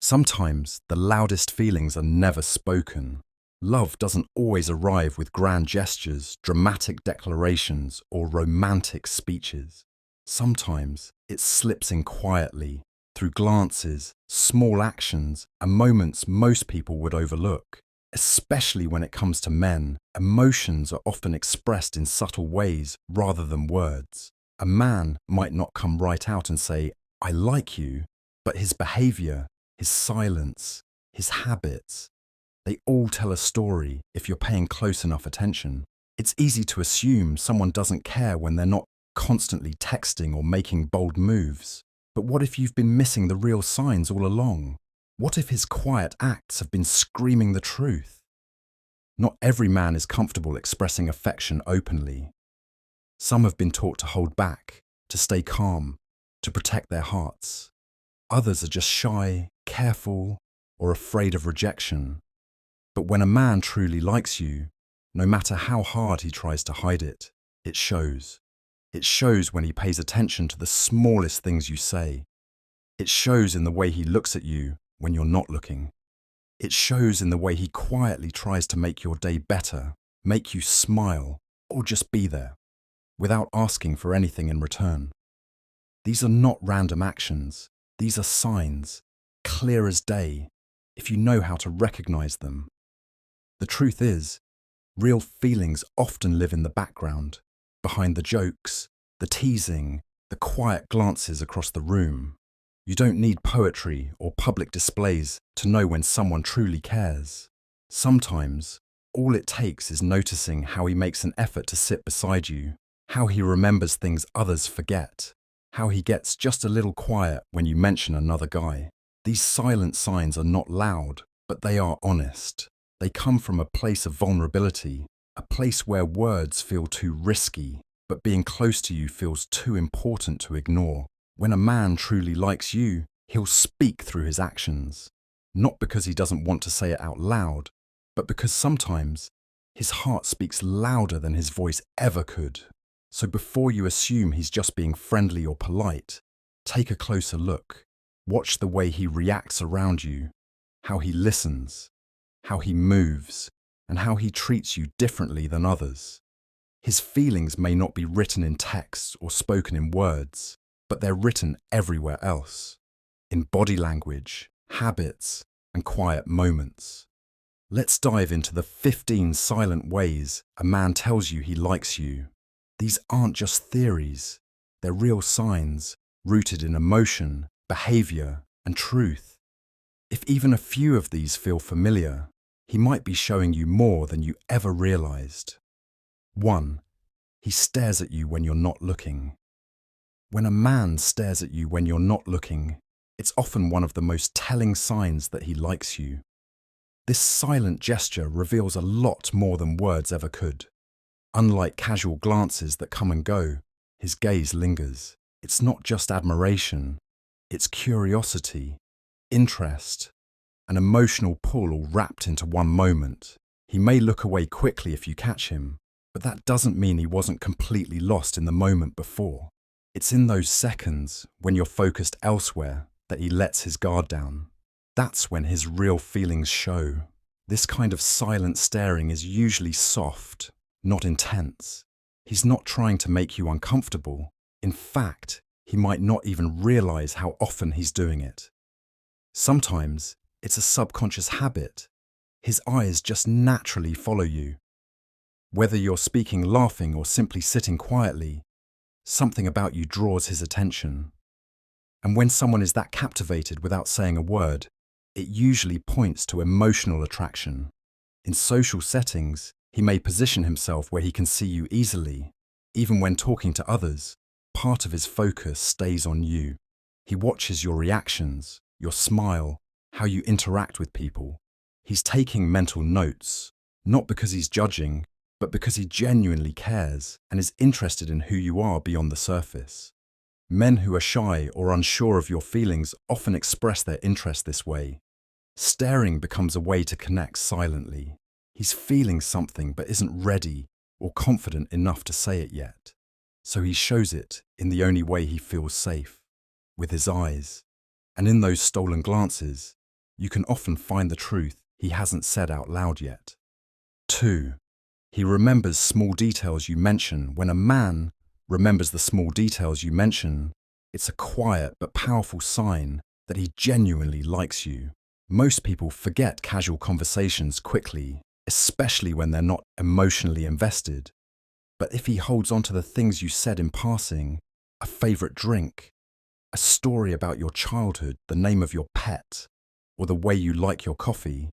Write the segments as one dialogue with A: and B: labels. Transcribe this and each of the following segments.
A: Sometimes the loudest feelings are never spoken. Love doesn't always arrive with grand gestures, dramatic declarations, or romantic speeches. Sometimes it slips in quietly, through glances, small actions, and moments most people would overlook. Especially when it comes to men, emotions are often expressed in subtle ways rather than words. A man might not come right out and say, "I like you," but his behavior, his silence, his habits, they all tell a story if you're paying close enough attention. It's easy to assume someone doesn't care when they're not constantly texting or making bold moves. But what if you've been missing the real signs all along? What if his quiet acts have been screaming the truth? Not every man is comfortable expressing affection openly. Some have been taught to hold back, to stay calm, to protect their hearts. Others are just shy, careful, or afraid of rejection. But when a man truly likes you, no matter how hard he tries to hide it, it shows. It shows when he pays attention to the smallest things you say. It shows in the way he looks at you when you're not looking. It shows in the way he quietly tries to make your day better, make you smile, or just be there, without asking for anything in return. These are not random actions. These are signs, clear as day, if you know how to recognize them. The truth is, real feelings often live in the background, behind the jokes, the teasing, the quiet glances across the room. You don't need poetry or public displays to know when someone truly cares. Sometimes, all it takes is noticing how he makes an effort to sit beside you, how he remembers things others forget, how he gets just a little quiet when you mention another guy. These silent signs are not loud, but they are honest. They come from a place of vulnerability, a place where words feel too risky, but being close to you feels too important to ignore. When a man truly likes you, he'll speak through his actions, not because he doesn't want to say it out loud, but because sometimes his heart speaks louder than his voice ever could. So before you assume he's just being friendly or polite, take a closer look. Watch the way he reacts around you, how he listens, how he moves, and how he treats you differently than others. His feelings may not be written in text or spoken in words, but they're written everywhere else, in body language, habits, and quiet moments. Let's dive into the 15 silent ways a man tells you he likes you. These aren't just theories, they're real signs, rooted in emotion, behavior, and truth. If even a few of these feel familiar, he might be showing you more than you ever realized. 1. He stares at you when you're not looking. When a man stares at you when you're not looking, it's often one of the most telling signs that he likes you. This silent gesture reveals a lot more than words ever could. Unlike casual glances that come and go, his gaze lingers. It's not just admiration, it's curiosity, interest, an emotional pull all wrapped into one moment. He may look away quickly if you catch him, but that doesn't mean he wasn't completely lost in the moment before. It's in those seconds, when you're focused elsewhere, that he lets his guard down. That's when his real feelings show. This kind of silent staring is usually soft, not intense. He's not trying to make you uncomfortable. In fact, he might not even realize how often he's doing it. Sometimes it's a subconscious habit. His eyes just naturally follow you. Whether you're speaking, laughing, or simply sitting quietly, something about you draws his attention. And when someone is that captivated without saying a word, it usually points to emotional attraction. In social settings, he may position himself where he can see you easily. Even when talking to others, part of his focus stays on you. He watches your reactions, your smile, how you interact with people. He's taking mental notes, not because he's judging, but because he genuinely cares and is interested in who you are beyond the surface. Men who are shy or unsure of your feelings often express their interest this way. Staring becomes a way to connect silently. He's feeling something but isn't ready or confident enough to say it yet. So he shows it in the only way he feels safe, with his eyes. And in those stolen glances, you can often find the truth he hasn't said out loud yet. 2. He remembers small details you mention. When a man remembers the small details you mention, it's a quiet but powerful sign that he genuinely likes you. Most people forget casual conversations quickly, especially when they're not emotionally invested. But if he holds on to the things you said in passing, a favorite drink, a story about your childhood, the name of your pet, or the way you like your coffee,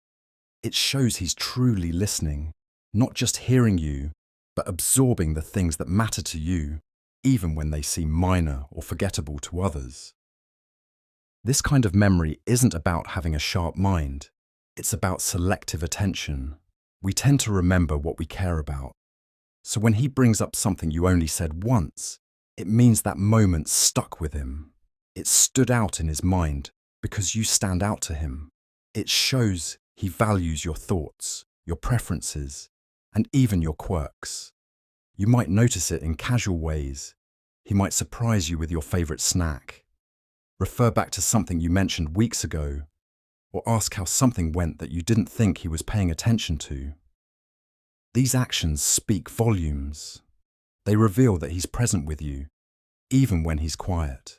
A: it shows he's truly listening, not just hearing you, but absorbing the things that matter to you, even when they seem minor or forgettable to others. This kind of memory isn't about having a sharp mind. It's about selective attention. We tend to remember what we care about. So when he brings up something you only said once, it means that moment stuck with him. It stood out in his mind because you stand out to him. It shows he values your thoughts, your preferences, and even your quirks. You might notice it in casual ways. He might surprise you with your favorite snack, refer back to something you mentioned weeks ago, or ask how something went that you didn't think he was paying attention to. These actions speak volumes. They reveal that he's present with you, even when he's quiet.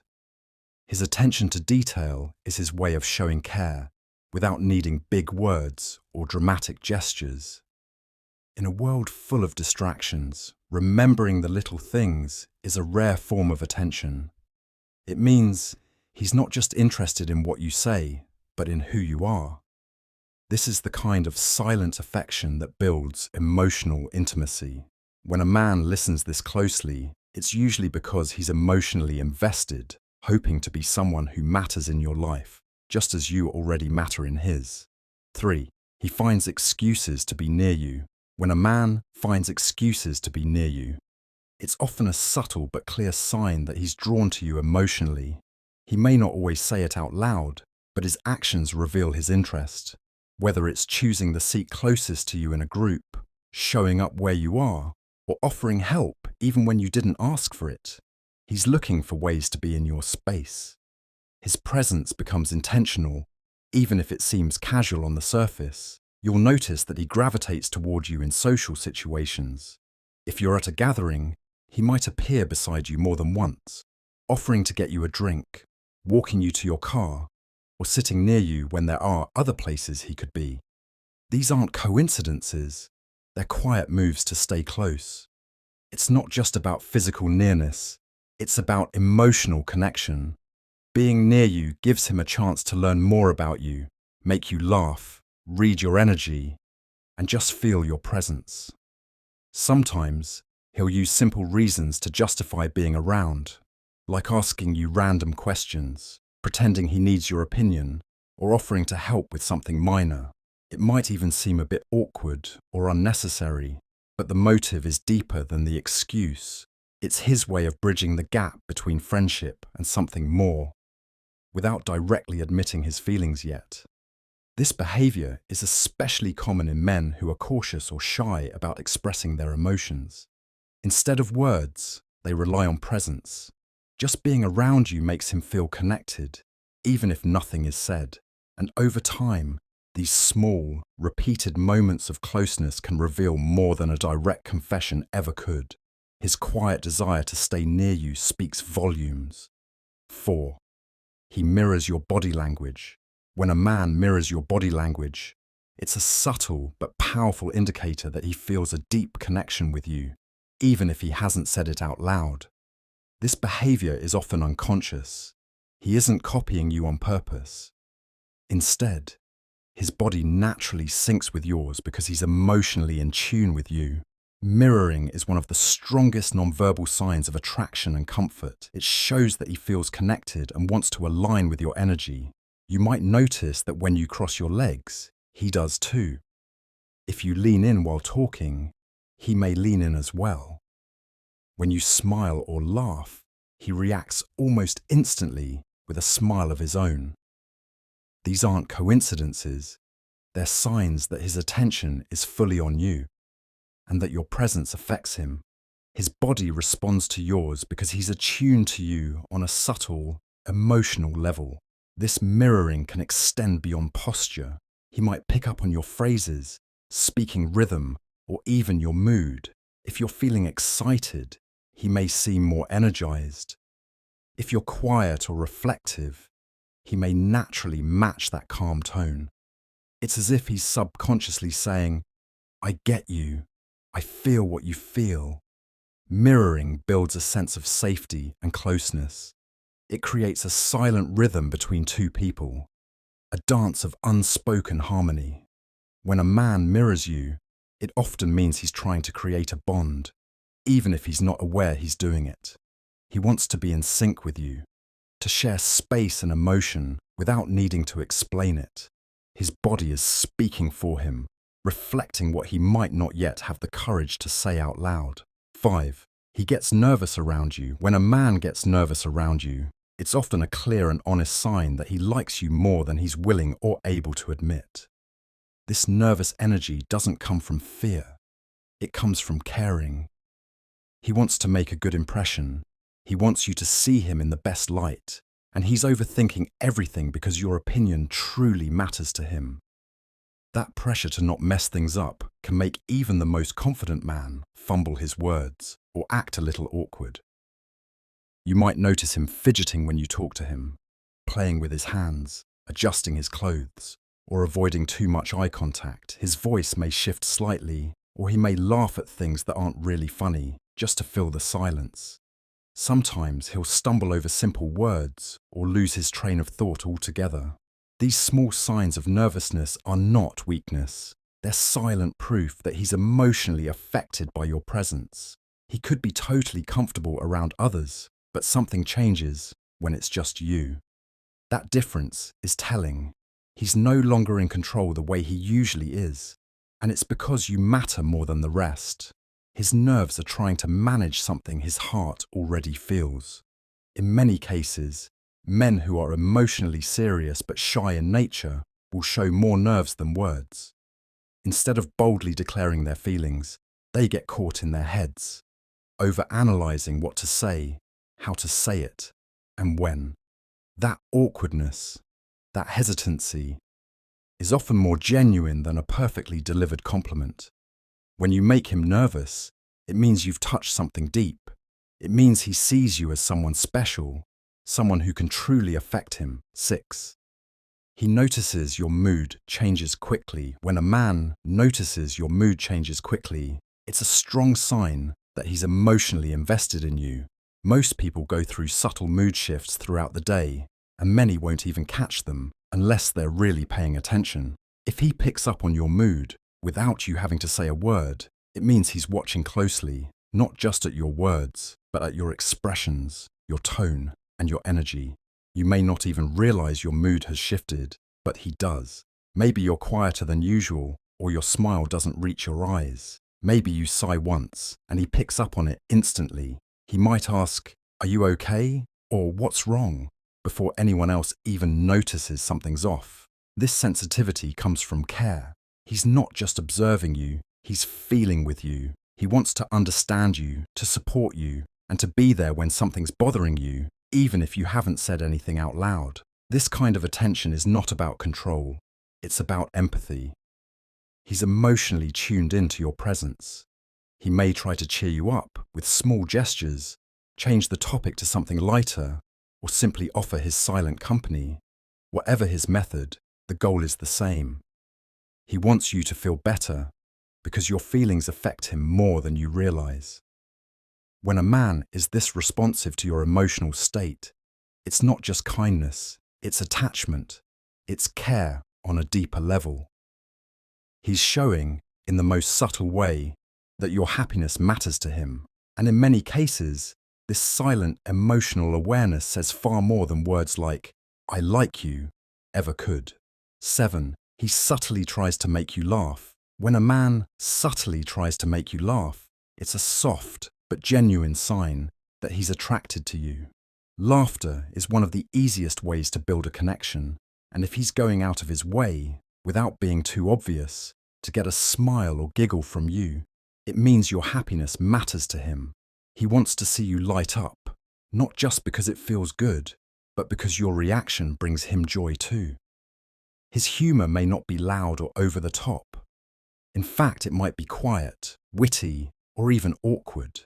A: His attention to detail is his way of showing care without needing big words or dramatic gestures. In a world full of distractions, remembering the little things is a rare form of attention. It means he's not just interested in what you say, but in who you are. This is the kind of silent affection that builds emotional intimacy. When a man listens this closely, it's usually because he's emotionally invested, hoping to be someone who matters in your life, just as you already matter in his. 3. He finds excuses to be near you. When a man finds excuses to be near you, it's often a subtle but clear sign that he's drawn to you emotionally. He may not always say it out loud, but his actions reveal his interest. Whether it's choosing the seat closest to you in a group, showing up where you are, or offering help even when you didn't ask for it, he's looking for ways to be in your space. His presence becomes intentional, even if it seems casual on the surface. You'll notice that he gravitates toward you in social situations. If you're at a gathering, he might appear beside you more than once, offering to get you a drink, walking you to your car, or sitting near you when there are other places he could be. These aren't coincidences, they're quiet moves to stay close. It's not just about physical nearness, it's about emotional connection. Being near you gives him a chance to learn more about you, make you laugh, read your energy, and just feel your presence. Sometimes, he'll use simple reasons to justify being around, like asking you random questions, pretending he needs your opinion, or offering to help with something minor. It might even seem a bit awkward or unnecessary, but the motive is deeper than the excuse. It's his way of bridging the gap between friendship and something more, without directly admitting his feelings yet. This behavior is especially common in men who are cautious or shy about expressing their emotions. Instead of words, they rely on presence. Just being around you makes him feel connected, even if nothing is said. And over time, these small, repeated moments of closeness can reveal more than a direct confession ever could. His quiet desire to stay near you speaks volumes. 4. He mirrors your body language. When a man mirrors your body language, it's a subtle but powerful indicator that he feels a deep connection with you, even if he hasn't said it out loud. This behavior is often unconscious. He isn't copying you on purpose. Instead, his body naturally syncs with yours because he's emotionally in tune with you. Mirroring is one of the strongest nonverbal signs of attraction and comfort. It shows that he feels connected and wants to align with your energy. You might notice that when you cross your legs, he does too. If you lean in while talking, he may lean in as well. When you smile or laugh, he reacts almost instantly with a smile of his own. These aren't coincidences, they're signs that his attention is fully on you, and that your presence affects him. His body responds to yours because he's attuned to you on a subtle, emotional level. This mirroring can extend beyond posture. He might pick up on your phrases, speaking rhythm, or even your mood. If you're feeling excited, he may seem more energized. If you're quiet or reflective, he may naturally match that calm tone. It's as if he's subconsciously saying, I get you. I feel what you feel. Mirroring builds a sense of safety and closeness. It creates a silent rhythm between two people, a dance of unspoken harmony. When a man mirrors you, it often means he's trying to create a bond, even if he's not aware he's doing it. He wants to be in sync with you, to share space and emotion without needing to explain it. His body is speaking for him, reflecting what he might not yet have the courage to say out loud. 5. He gets nervous around you. When a man gets nervous around you, it's often a clear and honest sign that he likes you more than he's willing or able to admit. This nervous energy doesn't come from fear. It comes from caring. He wants to make a good impression. He wants you to see him in the best light, and he's overthinking everything because your opinion truly matters to him. That pressure to not mess things up can make even the most confident man fumble his words or act a little awkward. You might notice him fidgeting when you talk to him, playing with his hands, adjusting his clothes, or avoiding too much eye contact. His voice may shift slightly, or he may laugh at things that aren't really funny, just to fill the silence. Sometimes he'll stumble over simple words or lose his train of thought altogether. These small signs of nervousness are not weakness. They're silent proof that he's emotionally affected by your presence. He could be totally comfortable around others, but something changes when it's just you. That difference is telling. He's no longer in control the way he usually is, and it's because you matter more than the rest. His nerves are trying to manage something his heart already feels. In many cases, men who are emotionally serious but shy in nature will show more nerves than words. Instead of boldly declaring their feelings, they get caught in their heads, overanalyzing what to say, how to say it, and when. That awkwardness, that hesitancy, is often more genuine than a perfectly delivered compliment. When you make him nervous, it means you've touched something deep. It means he sees you as someone special, someone who can truly affect him. 6. He notices your mood changes quickly. When a man notices your mood changes quickly, it's a strong sign that he's emotionally invested in you. Most people go through subtle mood shifts throughout the day, and many won't even catch them unless they're really paying attention. If he picks up on your mood without you having to say a word, it means he's watching closely, not just at your words, but at your expressions, your tone, and your energy. You may not even realize your mood has shifted, but he does. Maybe you're quieter than usual, or your smile doesn't reach your eyes. Maybe you sigh once, and he picks up on it instantly. He might ask, "Are you okay?" or "What's wrong?" before anyone else even notices something's off. This sensitivity comes from care. He's not just observing you, he's feeling with you. He wants to understand you, to support you, and to be there when something's bothering you, even if you haven't said anything out loud. This kind of attention is not about control, it's about empathy. He's emotionally tuned into your presence. He may try to cheer you up with small gestures, change the topic to something lighter, or simply offer his silent company. Whatever his method, the goal is the same. He wants you to feel better because your feelings affect him more than you realize. When a man is this responsive to your emotional state, it's not just kindness, it's attachment, it's care on a deeper level. He's showing, in the most subtle way, that your happiness matters to him, and in many cases, this silent emotional awareness says far more than words like, "I like you," ever could. 7. He subtly tries to make you laugh. When a man subtly tries to make you laugh, it's a soft but genuine sign that he's attracted to you. Laughter is one of the easiest ways to build a connection, and if he's going out of his way, without being too obvious, to get a smile or giggle from you, it means your happiness matters to him. He wants to see you light up, not just because it feels good, but because your reaction brings him joy too. His humour may not be loud or over the top. In fact, it might be quiet, witty, or even awkward.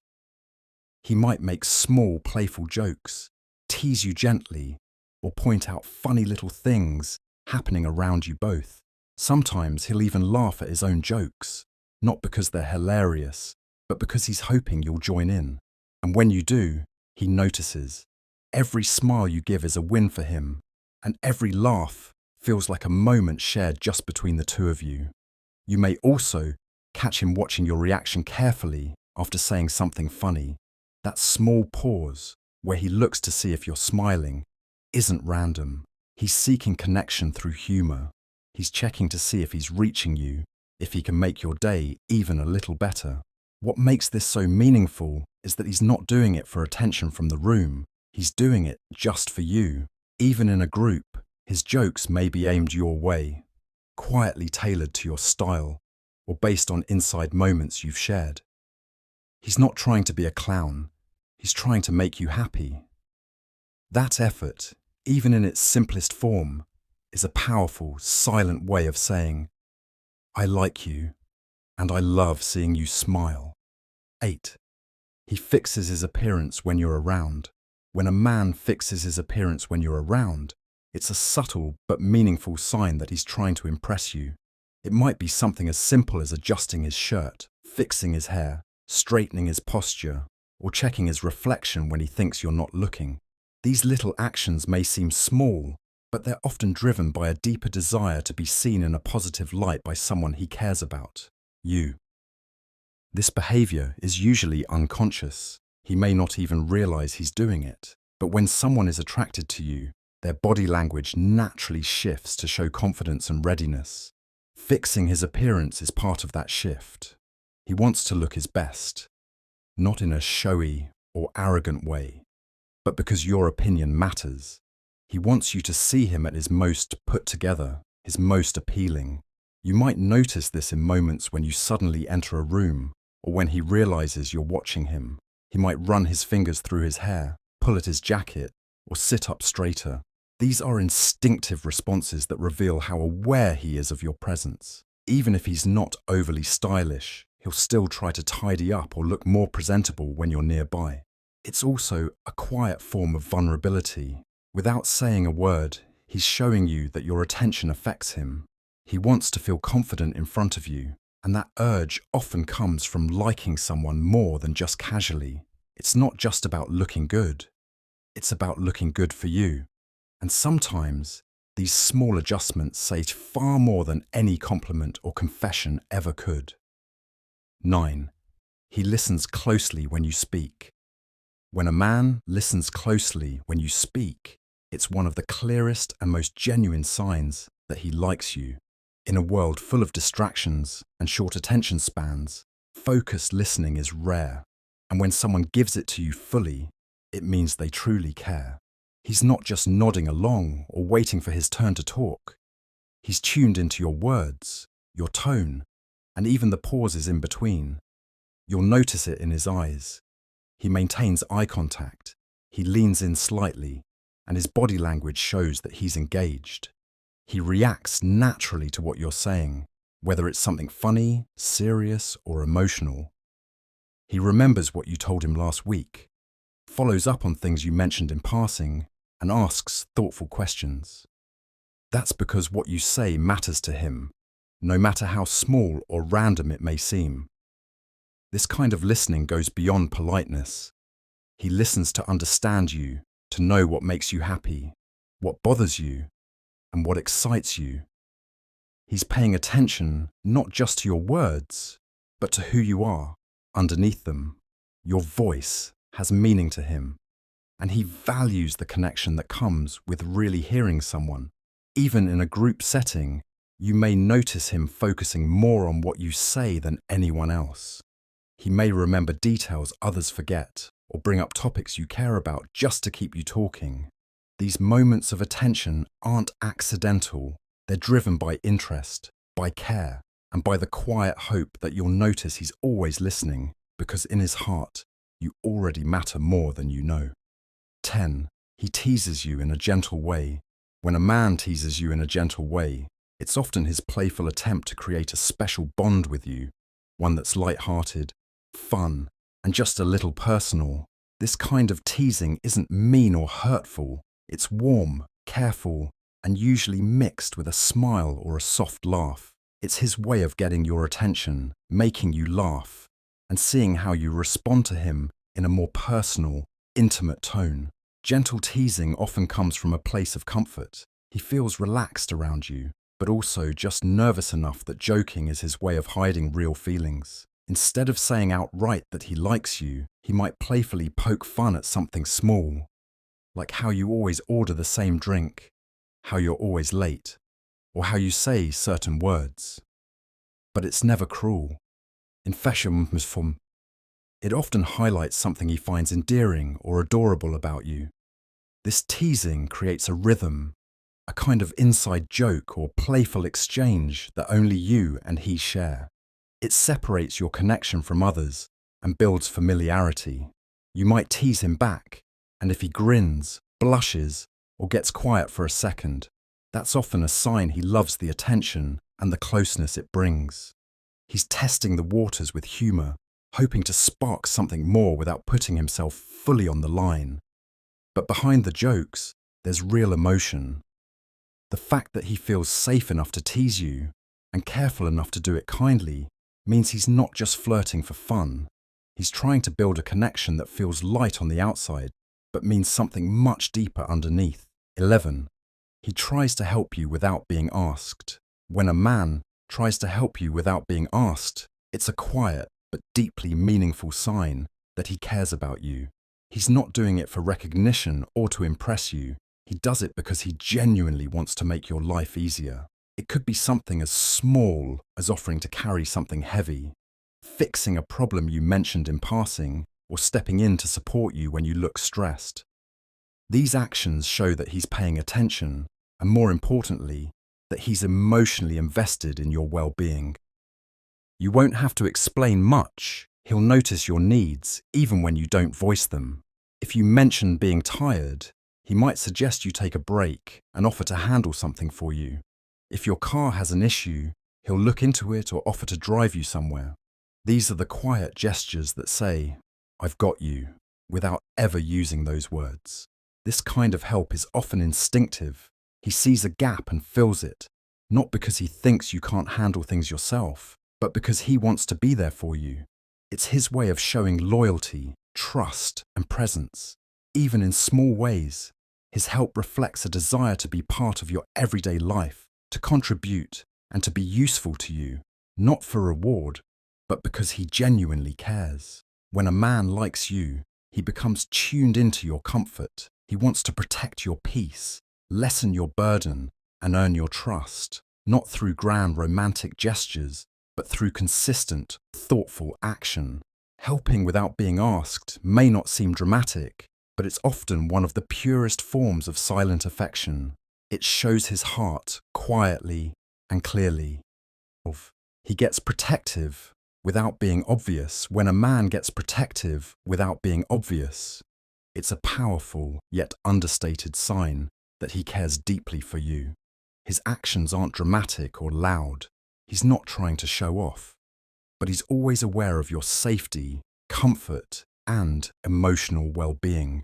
A: He might make small, playful jokes, tease you gently, or point out funny little things happening around you both. Sometimes he'll even laugh at his own jokes, not because they're hilarious, but because he's hoping you'll join in. And when you do, he notices. Every smile you give is a win for him, and every laugh feels like a moment shared just between the two of you. You may also catch him watching your reaction carefully after saying something funny. That small pause where he looks to see if you're smiling isn't random. He's seeking connection through humour. He's checking to see if he's reaching you, if he can make your day even a little better. What makes this so meaningful is that he's not doing it for attention from the room. He's doing it just for you. Even in a group, his jokes may be aimed your way, quietly tailored to your style, or based on inside moments you've shared. He's not trying to be a clown. He's trying to make you happy. That effort, even in its simplest form, is a powerful, silent way of saying, I like you, and I love seeing you smile. 8. He fixes his appearance when you're around. When a man fixes his appearance when you're around, it's a subtle but meaningful sign that he's trying to impress you. It might be something as simple as adjusting his shirt, fixing his hair, straightening his posture, or checking his reflection when he thinks you're not looking. These little actions may seem small, but they're often driven by a deeper desire to be seen in a positive light by someone he cares about, you. This behaviour is usually unconscious. He may not even realise he's doing it. But when someone is attracted to you, their body language naturally shifts to show confidence and readiness. Fixing his appearance is part of that shift. He wants to look his best, not in a showy or arrogant way, but because your opinion matters. He wants you to see him at his most put together, his most appealing. You might notice this in moments when you suddenly enter a room, or when he realises you're watching him. He might run his fingers through his hair, pull at his jacket, or sit up straighter. These are instinctive responses that reveal how aware he is of your presence. Even if he's not overly stylish, he'll still try to tidy up or look more presentable when you're nearby. It's also a quiet form of vulnerability. Without saying a word, he's showing you that your attention affects him. He wants to feel confident in front of you, and that urge often comes from liking someone more than just casually. It's not just about looking good. It's about looking good for you. And sometimes, these small adjustments say far more than any compliment or confession ever could. 9. He listens closely when you speak. When a man listens closely when you speak, it's one of the clearest and most genuine signs that he likes you. In a world full of distractions and short attention spans, focused listening is rare. And when someone gives it to you fully, it means they truly care. He's not just nodding along or waiting for his turn to talk. He's tuned into your words, your tone, and even the pauses in between. You'll notice it in his eyes. He maintains eye contact, he leans in slightly, and his body language shows that he's engaged. He reacts naturally to what you're saying, whether it's something funny, serious, or emotional. He remembers what you told him last week, follows up on things you mentioned in passing, and asks thoughtful questions. That's because what you say matters to him, no matter how small or random it may seem. This kind of listening goes beyond politeness. He listens to understand you, to know what makes you happy, what bothers you, and what excites you. He's paying attention not just to your words, but to who you are underneath them. Your voice has meaning to him, and he values the connection that comes with really hearing someone. Even in a group setting, you may notice him focusing more on what you say than anyone else. He may remember details others forget, or bring up topics you care about just to keep you talking. These moments of attention aren't accidental. They're driven by interest, by care, and by the quiet hope that you'll notice he's always listening, because in his heart, you already matter more than you know. 10. He teases you in a gentle way. When a man teases you in a gentle way, it's often his playful attempt to create a special bond with you, one that's light-hearted, fun, and just a little personal. This kind of teasing isn't mean or hurtful. It's warm, careful, and usually mixed with a smile or a soft laugh. It's his way of getting your attention, making you laugh, and seeing how you respond to him in a more personal, intimate tone. Gentle teasing often comes from a place of comfort. He feels relaxed around you, but also just nervous enough that joking is his way of hiding real feelings. Instead of saying outright that he likes you, he might playfully poke fun at something small, like how you always order the same drink, how you're always late, or how you say certain words. But it's never cruel. In fashion, it often highlights something he finds endearing or adorable about you. This teasing creates a rhythm, a kind of inside joke or playful exchange that only you and he share. It separates your connection from others and builds familiarity. You might tease him back, and if he grins, blushes, or gets quiet for a second, that's often a sign he loves the attention and the closeness it brings. He's testing the waters with humour, hoping to spark something more without putting himself fully on the line. But behind the jokes, there's real emotion. The fact that he feels safe enough to tease you and careful enough to do it kindly means he's not just flirting for fun. He's trying to build a connection that feels light on the outside, but means something much deeper underneath. 11. He tries to help you without being asked. When a man tries to help you without being asked, it's a quiet but deeply meaningful sign that he cares about you. He's not doing it for recognition or to impress you. He does it because he genuinely wants to make your life easier. It could be something as small as offering to carry something heavy, fixing a problem you mentioned in passing, or stepping in to support you when you look stressed. These actions show that he's paying attention, and more importantly, that he's emotionally invested in your well-being. You won't have to explain much. He'll notice your needs, even when you don't voice them. If you mention being tired, he might suggest you take a break and offer to handle something for you. If your car has an issue, he'll look into it or offer to drive you somewhere. These are the quiet gestures that say, "I've got you," without ever using those words. This kind of help is often instinctive. He sees a gap and fills it, not because he thinks you can't handle things yourself, but because he wants to be there for you. It's his way of showing loyalty, trust, and presence. Even in small ways, his help reflects a desire to be part of your everyday life, to contribute, and to be useful to you, not for reward, but because he genuinely cares. When a man likes you, he becomes tuned into your comfort. He wants to protect your peace, lessen your burden, and earn your trust, not through grand romantic gestures, but through consistent, thoughtful action. Helping without being asked may not seem dramatic, but it's often one of the purest forms of silent affection. It shows his heart quietly and clearly. He gets protective without being obvious. When a man gets protective without being obvious, it's a powerful yet understated sign that he cares deeply for you. His actions aren't dramatic or loud. He's not trying to show off, but he's always aware of your safety, comfort, and emotional well-being.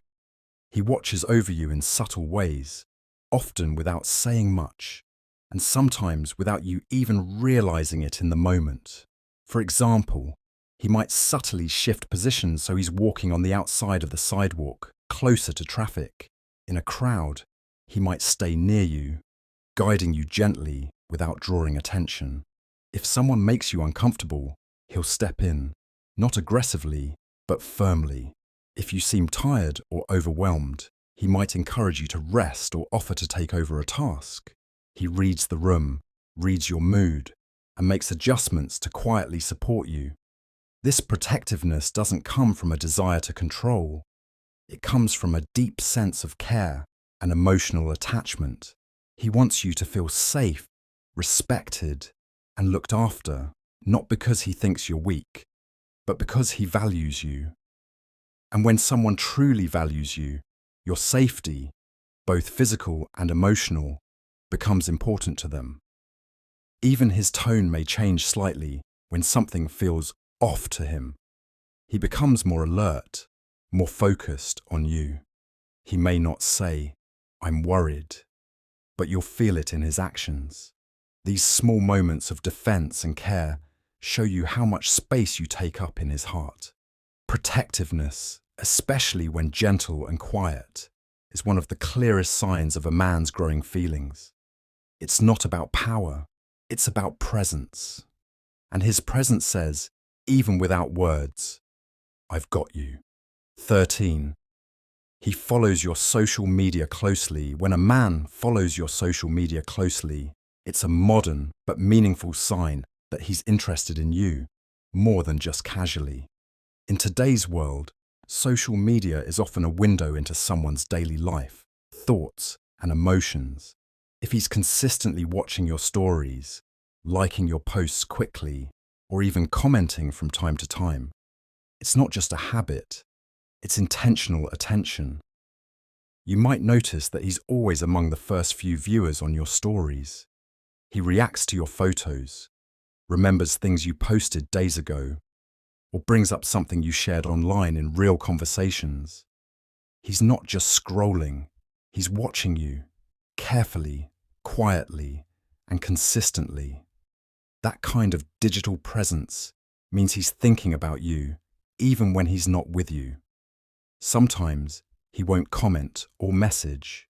A: He watches over you in subtle ways, often without saying much, and sometimes without you even realizing it in the moment. For example, he might subtly shift positions so he's walking on the outside of the sidewalk, closer to traffic. In a crowd, he might stay near you, guiding you gently without drawing attention. If someone makes you uncomfortable, he'll step in, not aggressively, but firmly. If you seem tired or overwhelmed, he might encourage you to rest or offer to take over a task. He reads the room, reads your mood, and makes adjustments to quietly support you. This protectiveness doesn't come from a desire to control. It comes from a deep sense of care and emotional attachment. He wants you to feel safe, respected, and looked after, not because he thinks you're weak, but because he values you. And when someone truly values you, Your safety, both physical and emotional, becomes important to them. Even his tone may change slightly when something feels off to him. He becomes more alert, more focused on you. He may not say, "I'm worried," but you'll feel it in his actions. These small moments of defense and care show you how much space you take up in his heart. Protectiveness, especially when gentle and quiet, is one of the clearest signs of a man's growing feelings. It's not about power, it's about presence. And his presence says, even without words, "I've got you." 13. He follows your social media closely. When a man follows your social media closely, it's a modern but meaningful sign that he's interested in you, more than just casually. In today's world, social media is often a window into someone's daily life, thoughts, and emotions. If he's consistently watching your stories, liking your posts quickly, or even commenting from time to time, it's not just a habit, it's intentional attention. You might notice that he's always among the first few viewers on your stories. He reacts to your photos, remembers things you posted days ago, or brings up something you shared online in real conversations. He's not just scrolling, he's watching you, carefully, quietly, and consistently. That kind of digital presence means he's thinking about you, even when he's not with you. Sometimes he won't comment or message,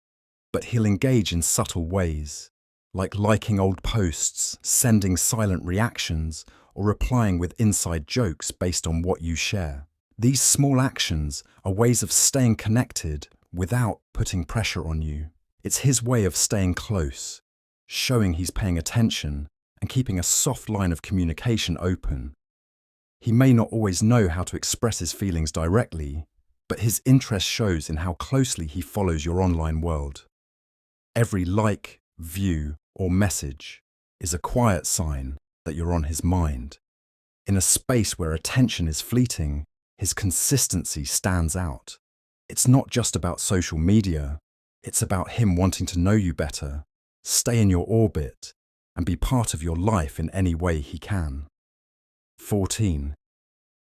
A: but he'll engage in subtle ways, like liking old posts, sending silent reactions, or replying with inside jokes based on what you share. These small actions are ways of staying connected without putting pressure on you. It's his way of staying close, showing he's paying attention and keeping a soft line of communication open. He may not always know how to express his feelings directly, but his interest shows in how closely he follows your online world. Every like, view, or message is a quiet sign that you're on his mind. In a space where attention is fleeting, his consistency stands out. It's not just about social media, it's about him wanting to know you better, stay in your orbit, and be part of your life in any way he can. 14.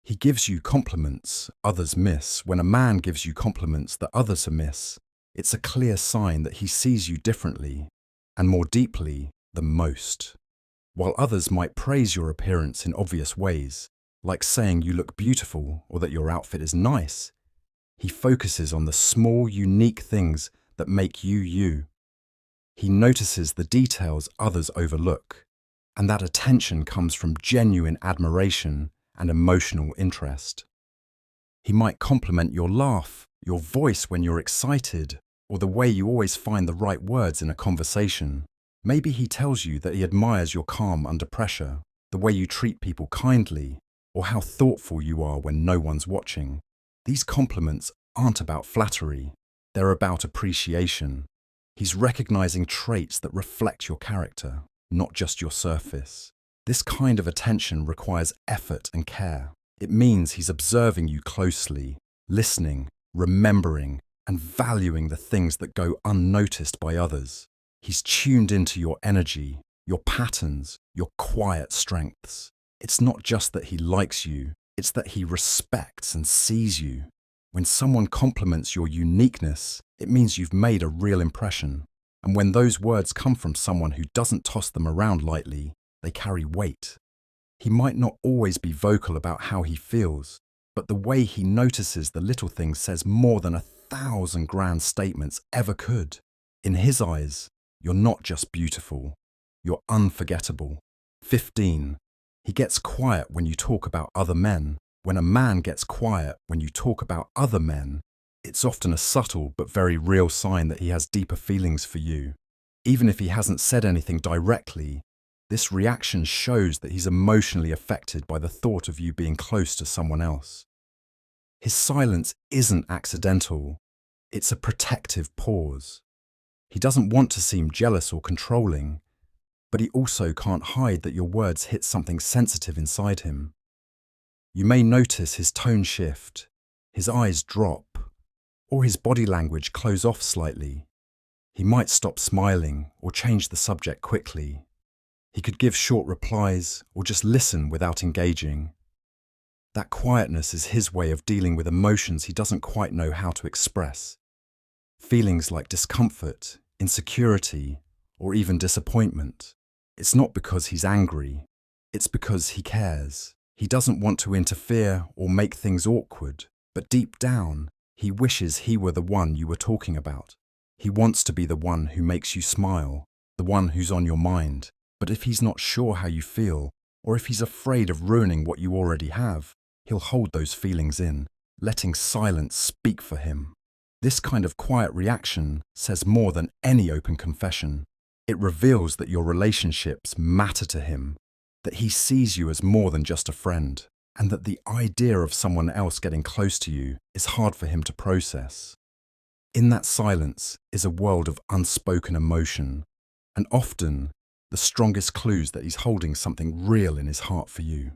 A: He gives you compliments others miss. When a man gives you compliments that others miss, it's a clear sign that he sees you differently and more deeply than most. While others might praise your appearance in obvious ways, like saying you look beautiful or that your outfit is nice, he focuses on the small, unique things that make you you. He notices the details others overlook, and that attention comes from genuine admiration and emotional interest. He might compliment your laugh, your voice when you're excited, or the way you always find the right words in a conversation. Maybe he tells you that he admires your calm under pressure, the way you treat people kindly, or how thoughtful you are when no one's watching. These compliments aren't about flattery, they're about appreciation. He's recognizing traits that reflect your character, not just your surface. This kind of attention requires effort and care. It means he's observing you closely, listening, remembering, and valuing the things that go unnoticed by others. He's tuned into your energy, your patterns, your quiet strengths. It's not just that he likes you, it's that he respects and sees you. When someone compliments your uniqueness, it means you've made a real impression. And when those words come from someone who doesn't toss them around lightly, they carry weight. He might not always be vocal about how he feels, but the way he notices the little things says more than 1,000 grand statements ever could. In his eyes, you're not just beautiful, you're unforgettable. 15. He gets quiet when you talk about other men. When a man gets quiet when you talk about other men, it's often a subtle but very real sign that he has deeper feelings for you. Even if he hasn't said anything directly, this reaction shows that he's emotionally affected by the thought of you being close to someone else. His silence isn't accidental, it's a protective pause. He doesn't want to seem jealous or controlling, but he also can't hide that your words hit something sensitive inside him. You may notice his tone shift, his eyes drop, Or his body language close off slightly. He might stop smiling or change the subject quickly. He could give short replies or just listen without engaging. That quietness is his way of dealing with emotions he doesn't quite know how to express. Feelings like discomfort, insecurity, or even disappointment. It's not because he's angry. It's because he cares. He doesn't want to interfere or make things awkward, but deep down, he wishes he were the one you were talking about. He wants to be the one who makes you smile, the one who's on your mind. But if he's not sure how you feel, or if he's afraid of ruining what you already have, he'll hold those feelings in, letting silence speak for him. This kind of quiet reaction says more than any open confession. It reveals that your relationships matter to him, that he sees you as more than just a friend, and that the idea of someone else getting close to you is hard for him to process. In that silence is a world of unspoken emotion, and often the strongest clues that he's holding something real in his heart for you.